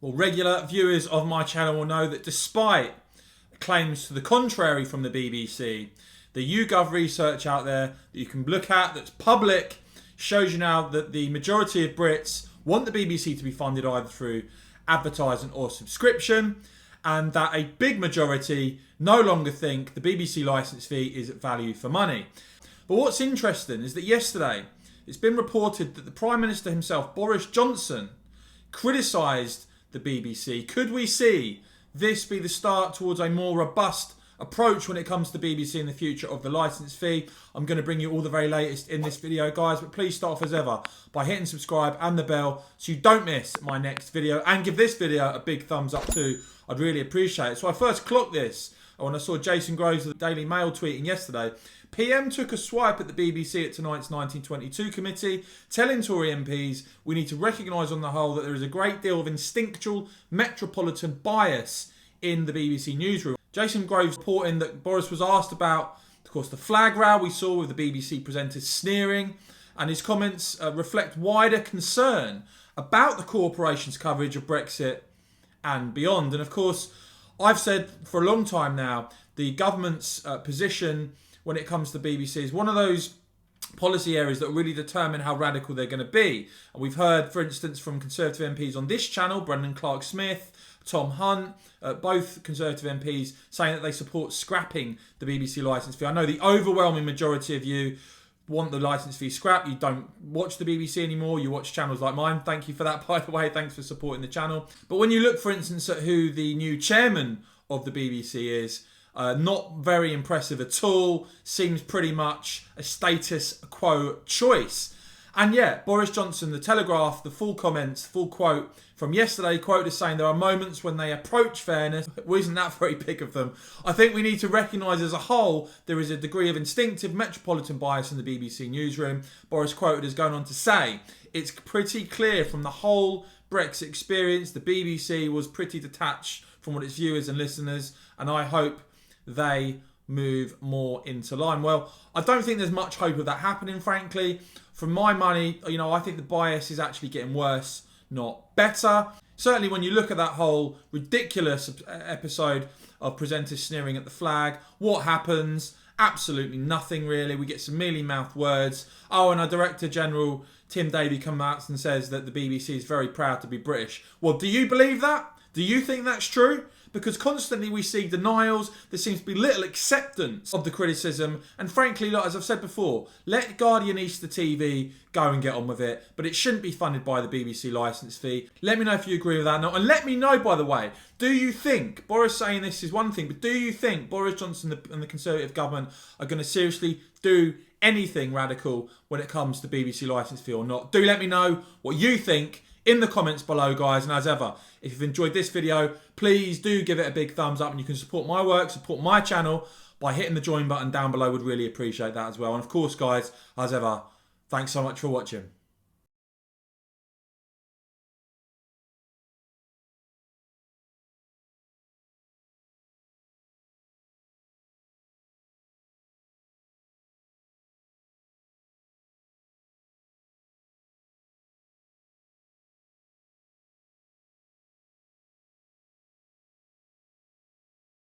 Well, regular viewers of my channel will know that despite claims to the contrary from the BBC, the YouGov research out there that you can look at that's public shows you now that the majority of Brits want the BBC to be funded either through advertising or subscription, and that a big majority no longer think the BBC licence fee is value for money. But what's interesting is that yesterday it's been reported that the Prime Minister himself, Boris Johnson, criticised the BBC. Could we see this be the start towards a more robust approach when it comes to BBC in the future of the licence fee? I'm going to bring you all the very latest in this video, guys, but please start off as ever by hitting subscribe and the bell so you don't miss my next video, and give this video a big thumbs up too. I'd really appreciate it. So I first clocked this when I saw Jason Groves of the Daily Mail tweeting yesterday. PM took a swipe at the BBC at tonight's 1922 committee, telling Tory MPs we need to recognise on the whole that there is a great deal of instinctual metropolitan bias in the BBC newsroom. Jason Groves reporting that Boris was asked about, of course, the flag row we saw with the BBC presenters sneering, and his comments reflect wider concern about the corporation's coverage of Brexit and beyond. And of course, I've said for a long time now, the government's position when it comes to BBC is one of those policy areas that really determine how radical they're going to be. And we've heard, for instance, from Conservative MPs on this channel, Brendan Clark-Smith, Tom Hunt, both Conservative MPs saying that they support scrapping the BBC licence fee. I know the overwhelming majority of you want the licence fee scrapped. You don't watch the BBC anymore. You watch channels like mine. Thank you for that, by the way. Thanks for supporting the channel. But when you look, for instance, at who the new chairman of the BBC is, not very impressive at all. Seems pretty much a status quo choice. And yeah, Boris Johnson, The Telegraph, the full comments, full quote from yesterday, quote is saying there are moments when they approach fairness. Well, isn't that very big of them? I think we need to recognise as a whole there is a degree of instinctive metropolitan bias in the BBC newsroom. Boris quoted as going on to say, it's pretty clear from the whole Brexit experience, the BBC was pretty detached from what its viewers and listeners, and I hope they move more into line. Well, I don't think there's much hope of that happening, frankly. For my money, I think the bias is actually getting worse, not better. Certainly when you look at that whole ridiculous episode of presenters sneering at the flag, what happens? Absolutely nothing, really. We get some mealy-mouthed words. Oh, and our Director General, Tim Davie, comes out and says that the BBC is very proud to be British. Well, do you believe that? Do you think that's true? Because constantly we see denials, there seems to be little acceptance of the criticism, and frankly, as I've said before, let Guardian Easter TV go and get on with it, but it shouldn't be funded by the BBC licence fee. Let me know if you agree with that or not, and let me know, by the way, do you think, Boris saying this is one thing, but do you think Boris Johnson and the Conservative government are going to seriously do anything radical when it comes to BBC licence fee or not? Do let me know what you think in the comments below, guys. And as ever, if you've enjoyed this video, please do give it a big thumbs up, and you can support my work, support my channel by hitting the join button down below. Would really appreciate that as well. And of course, guys, as ever, thanks so much for watching.